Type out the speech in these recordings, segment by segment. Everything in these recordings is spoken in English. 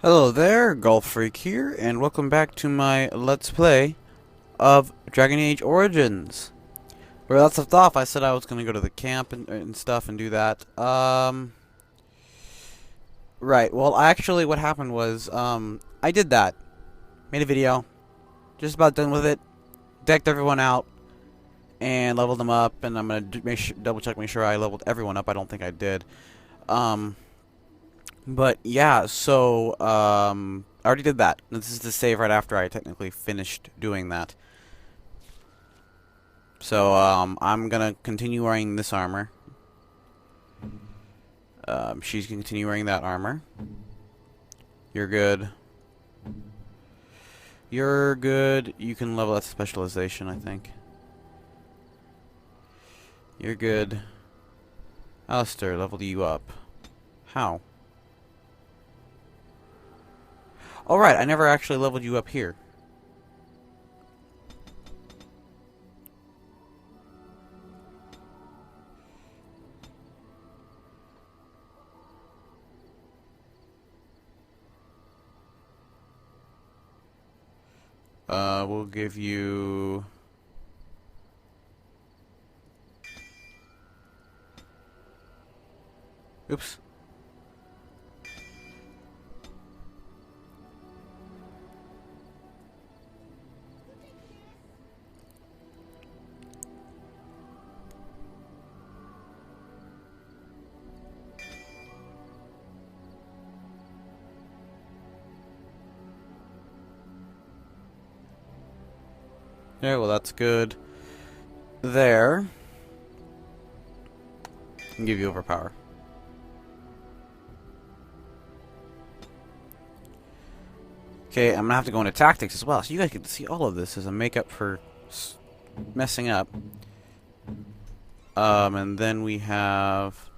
Hello there, Golf Freak here, and welcome back to my Let's Play of Dragon Age Origins. Where last left off, I said I was going to go to the camp and stuff and do that. Right, well, actually, what happened was, I did that. Made a video, just about done with it, decked everyone out, and leveled them up, and I'm going to double check, make sure I leveled everyone up. I don't think I did. Um, But yeah, I already did that. This is the save right after I technically finished doing that. I'm gonna continue wearing this armor. She's gonna continue wearing that armor. You're good. You're good. You can level that specialization, I think. You're good. Alistair, leveled you up. How? Alright, I never actually leveled you up here. We'll give you... Oops. Yeah, well, that's good. There. Can give you overpower. Okay, I'm gonna have to go into tactics as well, so you guys get to see all of this as a makeup for messing up. And then we have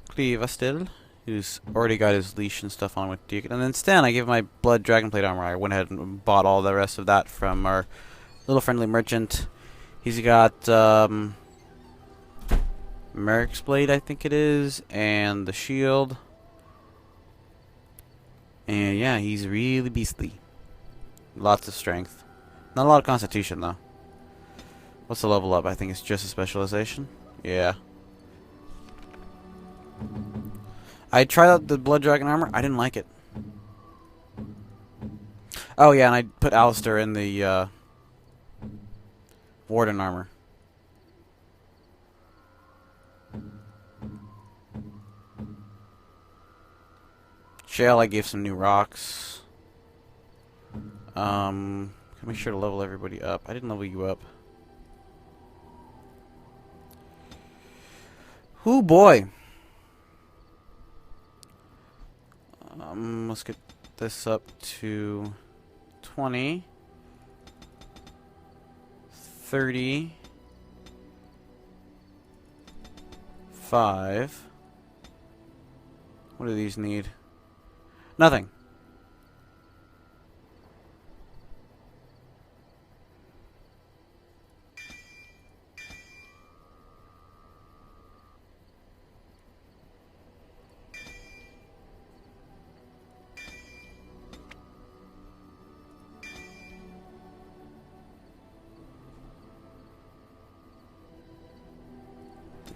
Cleva still, who's already got his leash and stuff on with Deacon. And then Stan, I gave my blood dragonplate armor. I went ahead and bought all the rest of that from our little friendly merchant. He's got Merrick's blade, I think it is, and the shield. And yeah, he's really beastly. Lots of strength. Not a lot of constitution, though. What's the level up? I think it's just a specialization. Yeah. I tried out the Blood Dragon armor. I didn't like it. Oh, yeah, and I put Alistair in the Warden armor. Shale, I gave some new rocks. Make sure to level everybody up. I didn't level you up. Ooh, boy. Let's get this up to 20, 30, 5. What do these need? Nothing.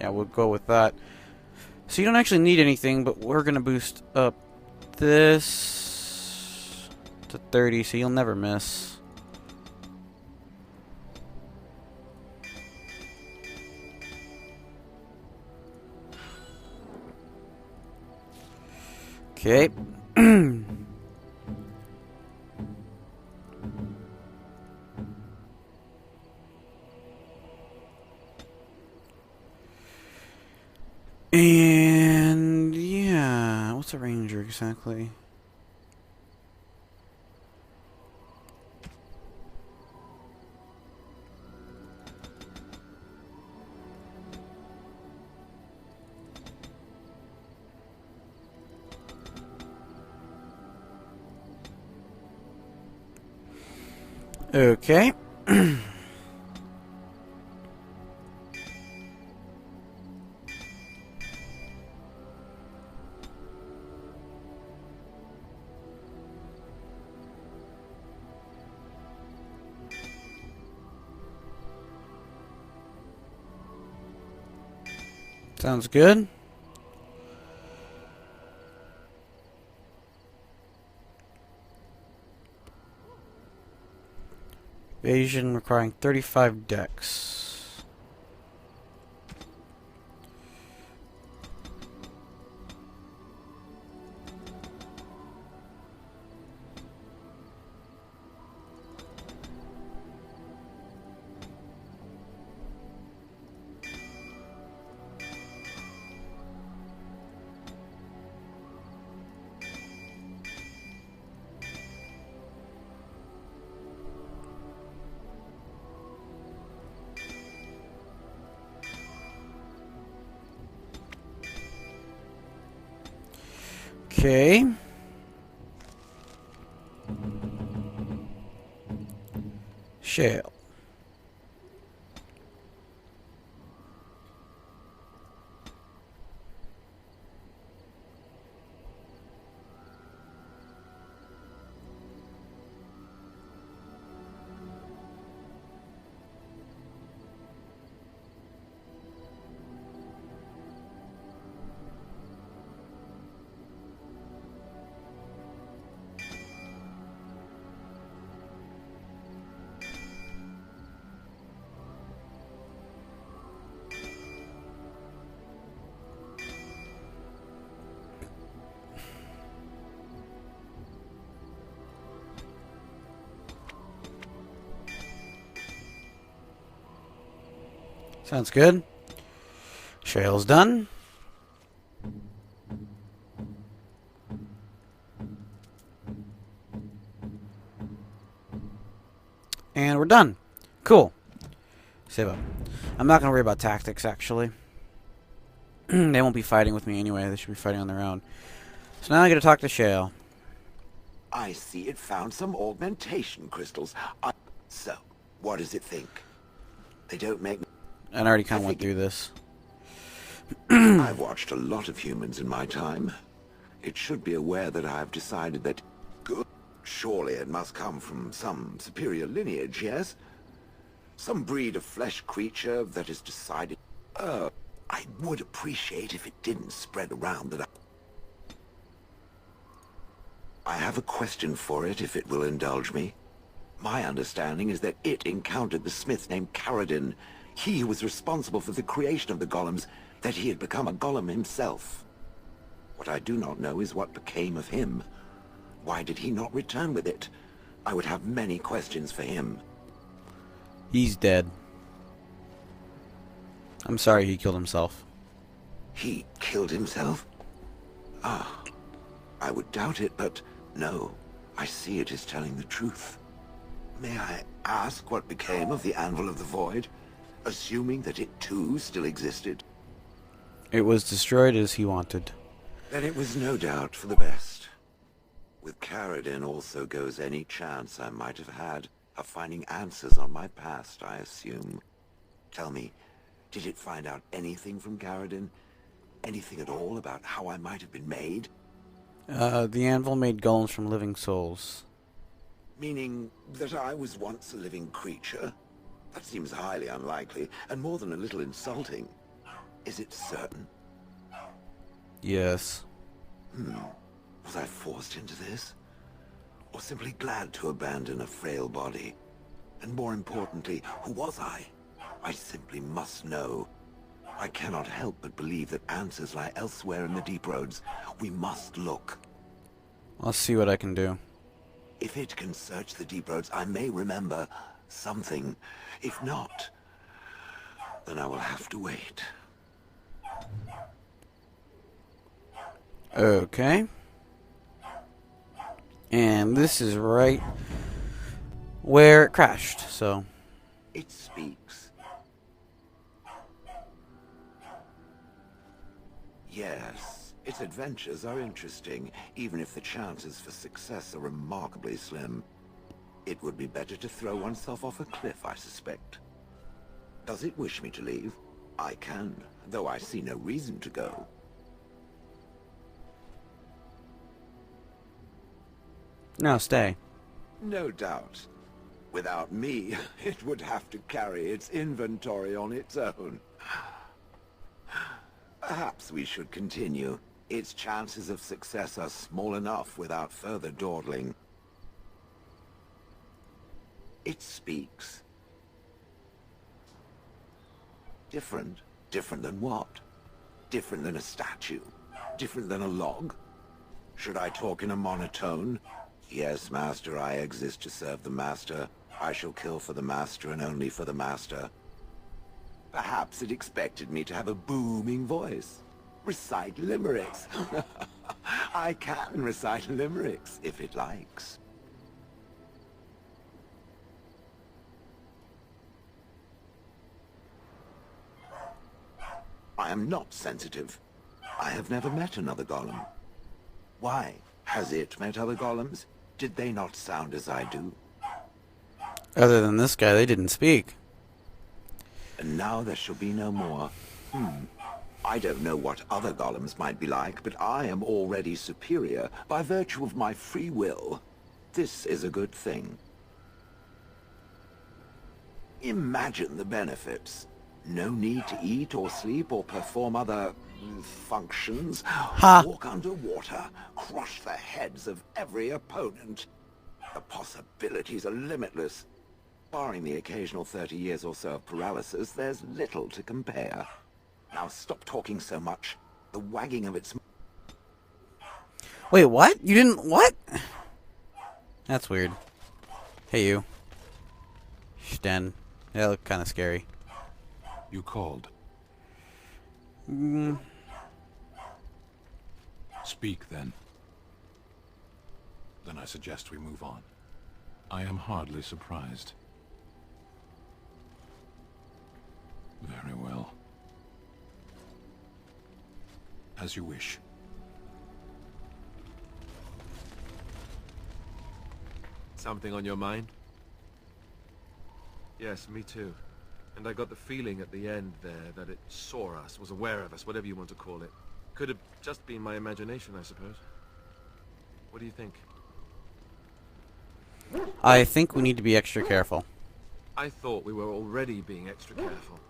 Yeah, we'll go with that. So you don't actually need anything, but we're going to boost up this to 30, so you'll never miss. Okay. And yeah, what's a ranger exactly? Okay. Sounds good. Evasion requiring 35 dex. Okay. Shale. Sounds good. Shale's done. And we're done. Cool. Save up. I'm not going to worry about tactics, actually. They won't be fighting with me anyway. They should be fighting on their own. So now I get to talk to Shale. I see it found some augmentation crystals. So, what does it think? They don't make... And I already kind of went through this. I've watched a lot of humans in my time. It should be aware that I've decided that... Good. Surely it must come from some superior lineage, yes? Some breed of flesh creature that has decided... I would appreciate if it didn't spread around that I have a question for it, if it will indulge me. My understanding is that it encountered the smith named Caridin. He who was responsible for the creation of the golems, that he had become a golem himself. What I do not know is what became of him. Why did he not return with it? I would have many questions for him. He's dead. I'm sorry he killed himself. He killed himself? Ah, I would doubt it, but no. I see it is telling the truth. May I ask what became of the Anvil of the Void? Assuming that it too still existed. It was destroyed as he wanted. Then it was no doubt for the best. With Caridin also goes any chance I might have had of finding answers on my past, I assume. Tell me, did it find out anything from Caridin? Anything at all about how I might have been made? The anvil made golems from living souls. Meaning that I was once a living creature? That seems highly unlikely, and more than a little insulting. Is it certain? Yes. Was I forced into this? Or simply glad to abandon a frail body? And more importantly, who was I? I simply must know. I cannot help but believe that answers lie elsewhere in the deep roads. We must look. I'll see what I can do. If it can search the deep roads, I may remember something. If not, then I will have to wait. Okay. And this is right where it crashed, so... It speaks. Yes, its adventures are interesting, even if the chances for success are remarkably slim. It would be better to throw oneself off a cliff, I suspect. Does it wish me to leave? I can, though I see no reason to go. No, stay. No doubt. Without me, it would have to carry its inventory on its own. Perhaps we should continue. Its chances of success are small enough without further dawdling. It speaks. Different? Different than what? Different than a statue? Different than a log? Should I talk in a monotone? Yes, Master, I exist to serve the Master. I shall kill for the Master and only for the Master. Perhaps it expected me to have a booming voice. Recite limericks. I can recite limericks, if it likes. I am not sensitive. I have never met another golem. Why? Has it met other golems? Did they not sound as I do? Other than this guy, they didn't speak. And now there shall be no more. I don't know what other golems might be like, but I am already superior by virtue of my free will. This is a good thing. Imagine the benefits. No need to eat or sleep or perform other functions. Walk underwater, crush the heads of every opponent. The possibilities are limitless. Barring the occasional 30 years or so of paralysis, there's little to compare. Now stop talking so much. The wagging of its... Wait, what? You didn't... What? That's weird. Hey, you. Sten. That looked kind of scary. You called. Speak, then. Then I suggest we move on. I am hardly surprised. Very well. As you wish. Something on your mind? Yes, me too. And I got the feeling at the end there that it saw us, was aware of us, whatever you want to call it. Could have just been my imagination, I suppose. What do you think? I think we need to be extra careful. I thought we were already being extra careful.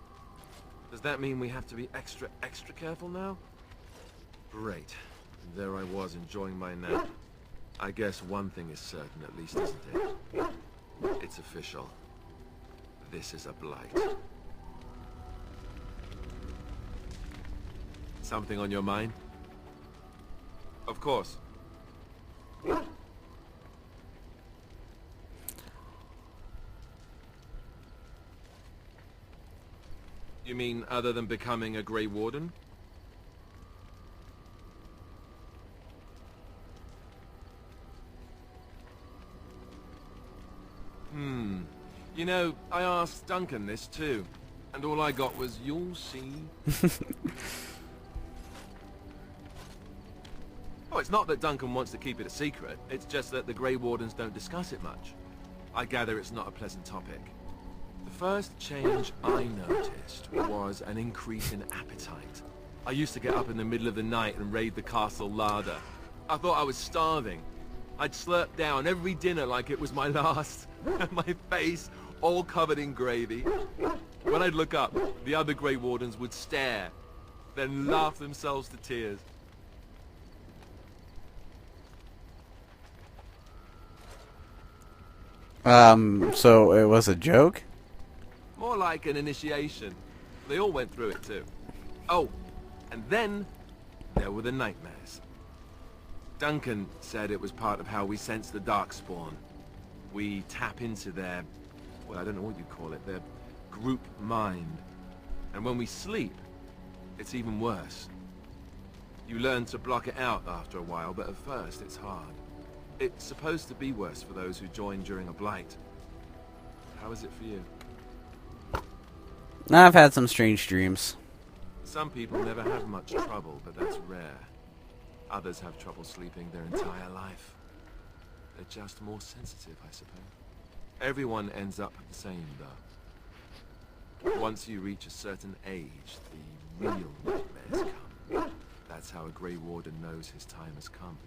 Does that mean we have to be extra careful now? Great. And there I was enjoying my nap. I guess one thing is certain at least, isn't it? It's official. This is a blight. Something on your mind? Of course. You mean other than becoming a Grey Warden? You know, I asked Duncan this too, and all I got was, "You'll see." Oh, it's not that Duncan wants to keep it a secret, it's just that the Grey Wardens don't discuss it much. I gather it's not a pleasant topic. The first change I noticed was an increase in appetite. I used to get up in the middle of the night and raid the castle larder. I thought I was starving. I'd slurp down every dinner like it was my last, and my face all covered in gravy. When I'd look up, the other Grey Wardens would stare, then laugh themselves to tears. So it was a joke? More like an initiation. They all went through it too. Oh, and then there were the nightmares. Duncan said it was part of how we sense the Darkspawn. We tap into their, well, I don't know what you'd call it, their group mind. And when we sleep, it's even worse. You learn to block it out after a while, but at first it's hard. It's supposed to be worse for those who join during a blight. How is it for you? I've had some strange dreams. Some people never have much trouble, but that's rare. Others have trouble sleeping their entire life. They're just more sensitive, I suppose. Everyone ends up the same, though. Once you reach a certain age, the real nightmares come. That's how a Grey Warden knows his time has come.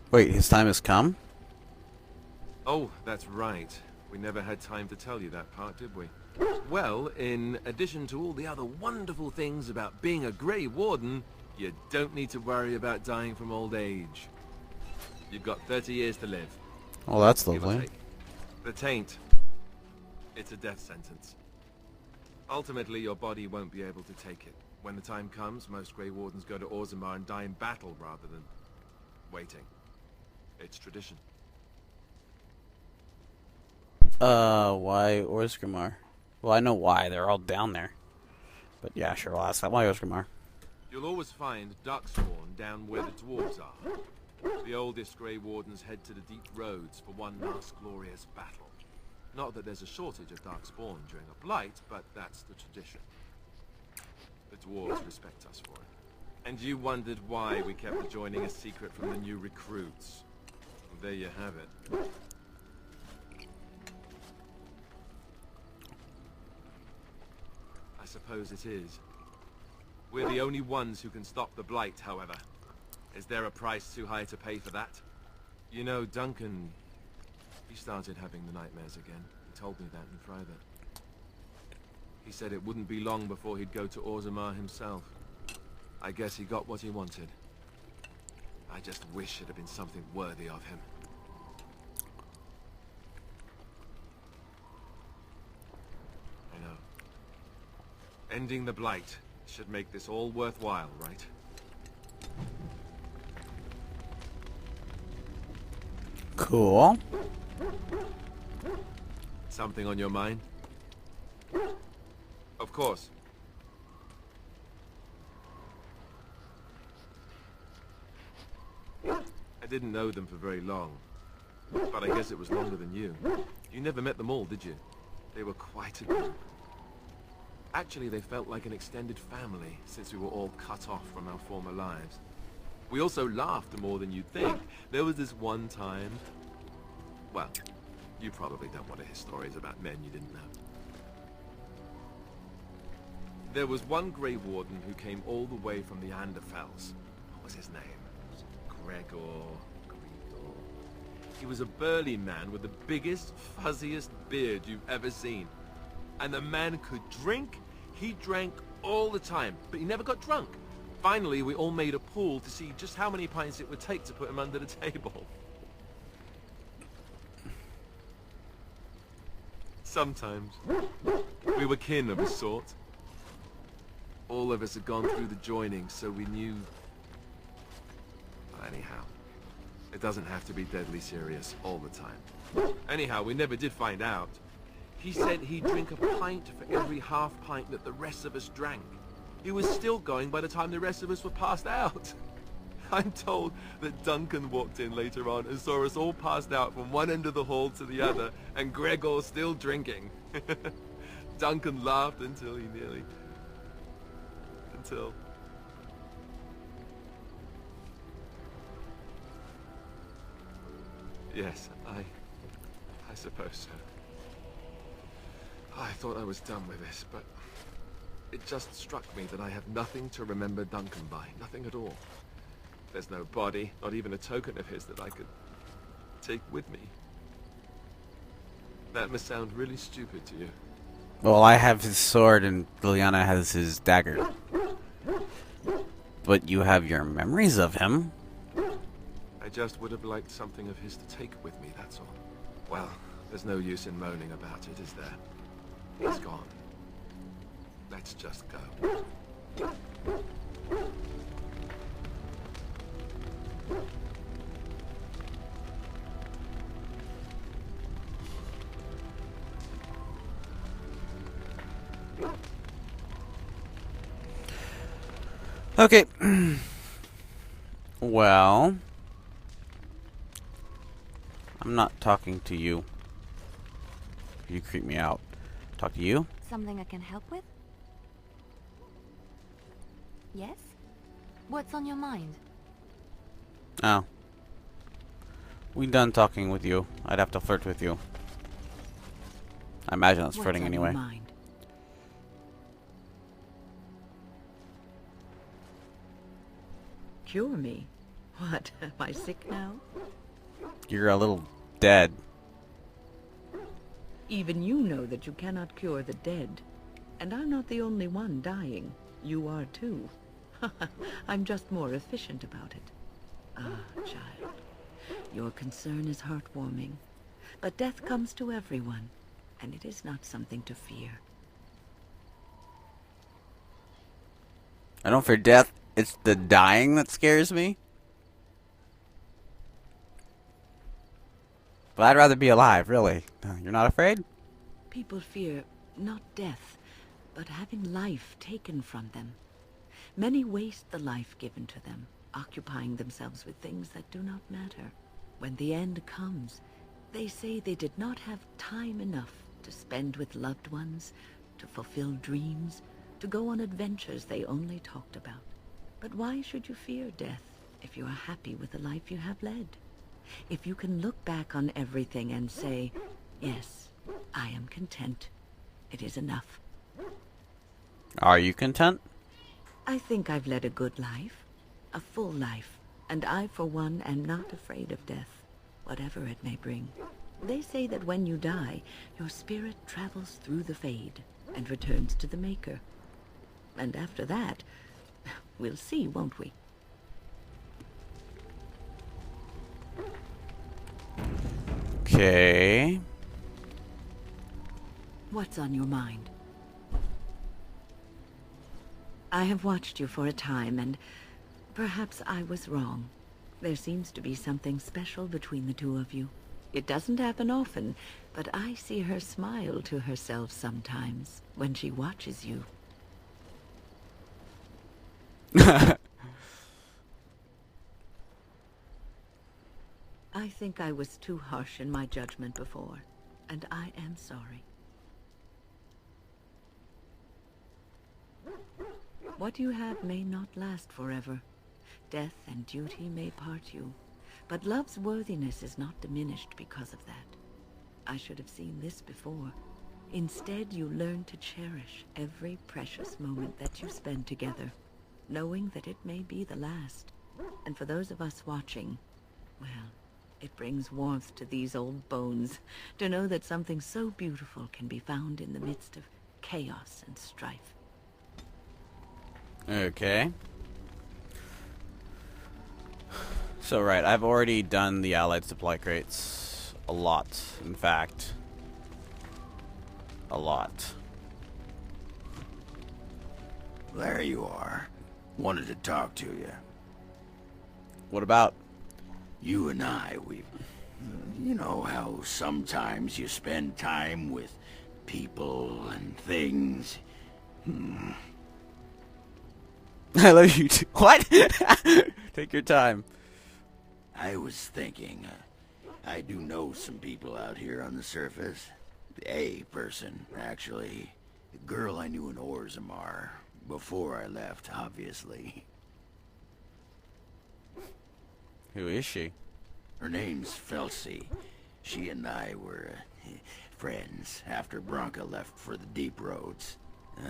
Wait, his time has come? Oh, that's right. We never had time to tell you that part, did we? Well, in addition to all the other wonderful things about being a Grey Warden, you don't need to worry about dying from old age. You've got 30 years to live. Well, that's Give or lovely. take. The taint. It's a death sentence. Ultimately, your body won't be able to take it. When the time comes, most Grey Wardens go to Orzammar and die in battle rather than waiting. It's tradition. Why Orzammar? Well, I know why. They're all down there. But yeah, sure, I'll ask that. Why Orzammar? You'll always find Darkspawn down where the dwarves are. The oldest Grey Wardens head to the deep roads for one last glorious battle. Not that there's a shortage of Darkspawn during a blight, but that's the tradition. The dwarves respect us for it. And you wondered why we kept joining a secret from the new recruits. Well, there you have it. I suppose it is. We're the only ones who can stop the blight, however. Is there a price too high to pay for that? You know, Duncan, he started having the nightmares again. He told me that in private. He said it wouldn't be long before he'd go to Orzammar himself. I guess he got what he wanted. I just wish it had been something worthy of him. I know. Ending the blight should make this all worthwhile, right? Cool. Something on your mind? Of course. I didn't know them for very long, but I guess it was longer than you. You never met them all, did you? They were quite a group. Actually, they felt like an extended family, since we were all cut off from our former lives. We also laughed more than you'd think. There was this one time... Well, you probably don't want to hear stories about men you didn't know. There was one Grey Warden who came all the way from the Anderfells. What was his name? Gregor... He was a burly man with the biggest, fuzziest beard you've ever seen. And the man could drink. He drank all the time, but he never got drunk. Finally, we all made a pool to see just how many pints it would take to put him under the table. Sometimes, we were kin of a sort. All of us had gone through the joining, so we knew... Anyhow, it doesn't have to be deadly serious all the time. Anyhow, we never did find out. He said he'd drink a pint for every half pint that the rest of us drank. He was still going by the time the rest of us were passed out. I'm told that Duncan walked in later on and saw us all passed out from one end of the hall to the other, and Gregor still drinking. Duncan laughed until he nearly... Until... Yes, I suppose so. I thought I was done with this, but it just struck me that I have nothing to remember Duncan by. Nothing at all. There's no body, not even a token of his that I could take with me. That must sound really stupid to you. Well, I have his sword and Liliana has his dagger. But you have your memories of him. I just would have liked something of his to take with me, that's all. Well, there's no use in moaning about it, is there? He's gone. Let's just go. Okay. Well... I'm not talking to you. You creep me out. Talk to you? Something I can help with? Yes? What's on your mind? Oh. We done talking with you. I'd have to flirt with you. I imagine that's flirting What's on anyway. your mind? Cure me? What? Am I sick now? You're a little dead. Even you know that you cannot cure the dead. And I'm not the only one dying. You are too. I'm just more efficient about it. Ah, child. Your concern is heartwarming. But death comes to everyone, and it is not something to fear. I don't fear death. It's the dying that scares me. But I'd rather be alive, really. You're not afraid? People fear not death, but having life taken from them. Many waste the life given to them, occupying themselves with things that do not matter. When the end comes, they say they did not have time enough to spend with loved ones, to fulfill dreams, to go on adventures they only talked about. But why should you fear death if you are happy with the life you have led? If you can look back on everything and say, yes, I am content. It is enough. Are you content? I think I've led a good life, a full life, and I, for one, am not afraid of death, whatever it may bring. They say that when you die, your spirit travels through the fade and returns to the Maker. And after that, we'll see, won't we? Okay. What's on your mind? I have watched you for a time, and perhaps I was wrong. There seems to be something special between the two of you. It doesn't happen often, but I see her smile to herself sometimes when she watches you. I think I was too harsh in my judgment before, and I am sorry. What you have may not last forever. Death and duty may part you, but love's worthiness is not diminished because of that. I should have seen this before. Instead, you learn to cherish every precious moment that you spend together, knowing that it may be the last. And for those of us watching, well, it brings warmth to these old bones to know that something so beautiful can be found in the midst of chaos and strife. Okay. So, right, I've already done the Allied supply crates. A lot, in fact. A lot. There you are. Wanted to talk to you. What about? You and I, you know how sometimes you spend time with people and things. I love you too. What? Take your time. I was thinking, I do know some people out here on the surface. A person, actually. The girl I knew in Orzammar. Before I left, obviously. Who is she? Her name's Felsi. She and I were friends after Branka left for the Deep Roads.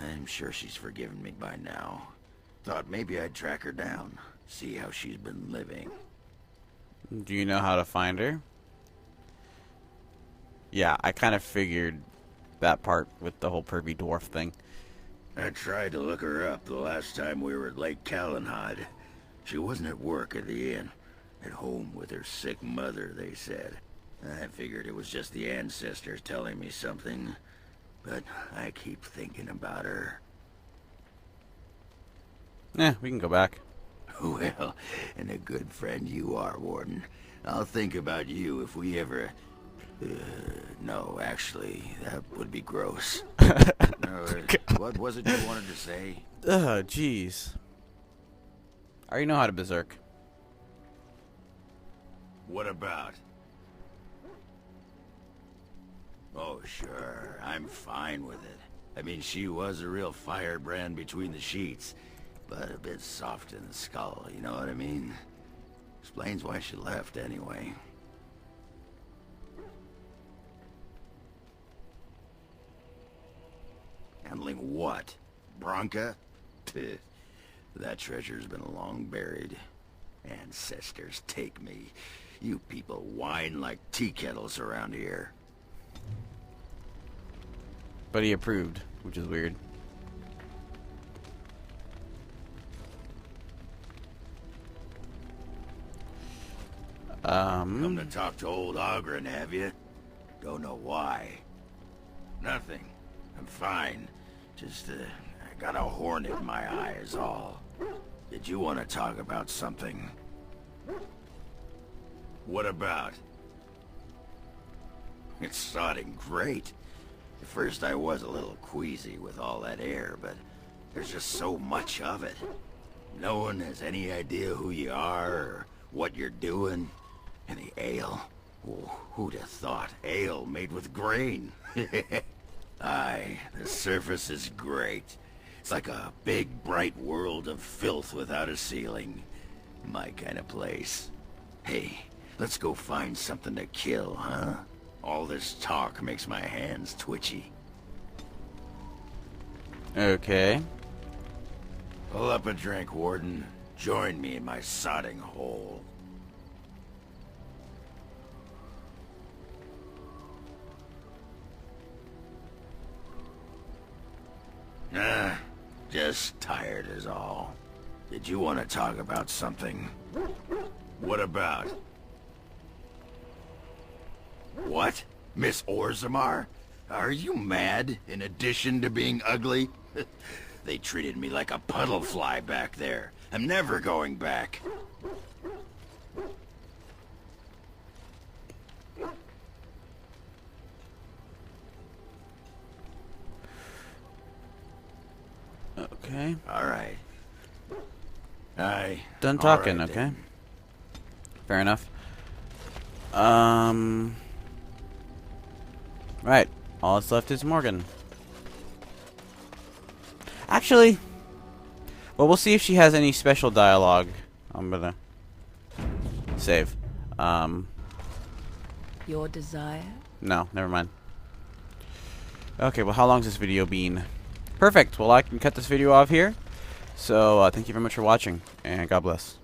I'm sure she's forgiven me by now. Thought maybe I'd track her down, see how she's been living. Do you know how to find her? Yeah, I kind of figured that part with the whole pervy dwarf thing. I tried to look her up the last time we were at Lake Calenhad. She wasn't at work at the inn. At home with her sick mother, they said. I figured it was just the ancestors telling me something. But I keep thinking about her. We can go back. Well, and a good friend you are, Warden. I'll think about you if we ever... no, actually, that would be gross. What was it you wanted to say? Jeez. I already know how to berserk. What about? Oh, sure. I'm fine with it. I mean, she was a real firebrand between the sheets, but a bit soft in the skull, you know what I mean? Explains why she left, anyway. Handling what? Branka? That treasure's been long buried. Ancestors take me. You people whine like tea kettles around here. but he approved, which is weird. Come to talk to old Ogren, have you? Don't know why. Nothing. I'm fine. Just, I got a hornet in my eye is all. Did you want to talk about something? What about? It's sodding great. At first I was a little queasy with all that air, but there's just so much of it. No one has any idea who you are or what you're doing. And the ale. Oh, who'd have thought? Ale made with grain. Aye, the surface is great. It's like a big, bright world of filth without a ceiling. My kind of place. Hey, let's go find something to kill, huh? All this talk makes my hands twitchy. Okay. Pull up a drink, Warden. Join me in my sodding hole. Just tired is all. Did you want to talk about something? What about? What? Miss Orzammar? Are you mad, in addition to being ugly? They treated me like a puddle fly back there. I'm never going back. Okay. Alright. Aye. Done talking, All right, okay. then. Fair enough. Right. All that's left is Morgan. Actually, well, we'll see if she has any special dialogue. I'm gonna save. Your desire? No, never mind. Okay, well, how long's this video been? Perfect. Well, I can cut this video off here. So, thank you very much for watching, and God bless.